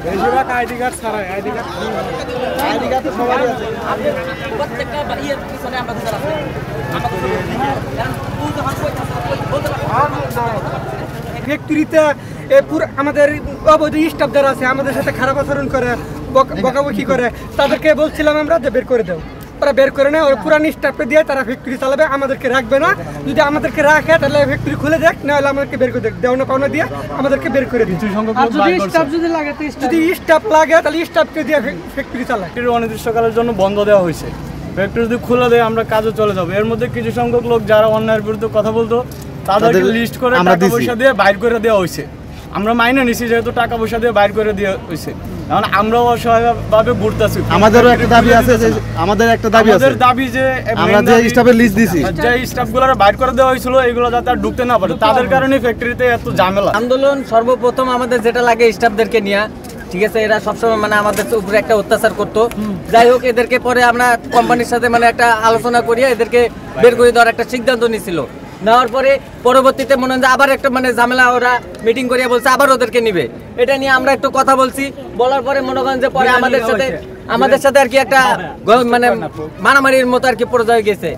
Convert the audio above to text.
বেশিরভাগ ID card ছাড়াই ID card তো সবাই আছে প্রত্যেকটা ইয়ের পিছনে আমরা দুজন আছে ফ্যাক্টরিতে পুরো আমাদের অবৈধ স্টাফ যারা আছে আমাদের সাথে খারাপ আচরণ করে বকাবকি করে তাদেরকে বলছিলাম আমরা যে বের করে দাও ওরা বের করে নেয় ওরা পুরানি স্টাফকে দিয়ে তারা ফ্যাক্টরি চালাবে আমাদেরকে রাখবে না যদি আমাদেরকে রাখে তাহলে ফ্যাক্টরি খুলে দেখ নাহলে আমাদেরকে বের করে দেখ দেওয়া পাওনা দিয়ে আমাদেরকে বের করে দিই যদি স্টাফ লাগে তাহলে স্টাফকে দিয়ে ফ্যাক্টরি চালায় অনির্দিষ্টকালের জন্য বন্ধ দেওয়া হয়েছে ফ্যাক্টরি যদি খুলে দেয় আমরা কাজে চলে যাবো এর মধ্যে কিছু সংখ্যক লোক যারা অন্যায়ের বিরুদ্ধে কথা বলতো তাদেরকে লিস্ট করে টাকা পয়সা দিয়ে বাইর করে দেওয়া হয়েছে আমরা মাইনে নিছি যেহেতু টাকা পয়সা দিয়ে বাইর করে দেওয়া হয়েছে কারণ আমরাও অসহায়ভাবে ঘুরতেছি আমাদের একটা দাবি আছে আমাদের দাবি যে আমরা যে স্টাফের লিস্ট দিছি যে স্টাফগুলো বাইর করে দেওয়া হয়েছিল এগুলো যাতে আর ঢুকতে না পারে তাদের কারণে ফ্যাক্টরিতে এত ঝামেলা আন্দোলন সর্বপ্রথম আমাদের যেটা লাগে স্টাফদেরকে নিয়ে ঠিক আছে এরা সবসময় মানে আমাদের উপরে একটা অত্যাচার করতো যাই হোক এদেরকে পরে আমরা কোম্পানির সাথে মানে একটা আলোচনা করিয়ে এদেরকে বের করে দেওয়ার একটা সিদ্ধান্ত নিয়েছিল নেওয়ার পরে পরবর্তীতে মনে হয় আবার একটা মানে ঝামেলা ওরা মিটিং করিয়া বলছে আবার ওদেরকে নিবে এটা নিয়ে আমরা একটু কথা বলছি বলার পরে মনে করেন যে পরে আমাদের সাথে আর কি একটা মানে মারামারির মতো আর কি পর্যায়ে গেছে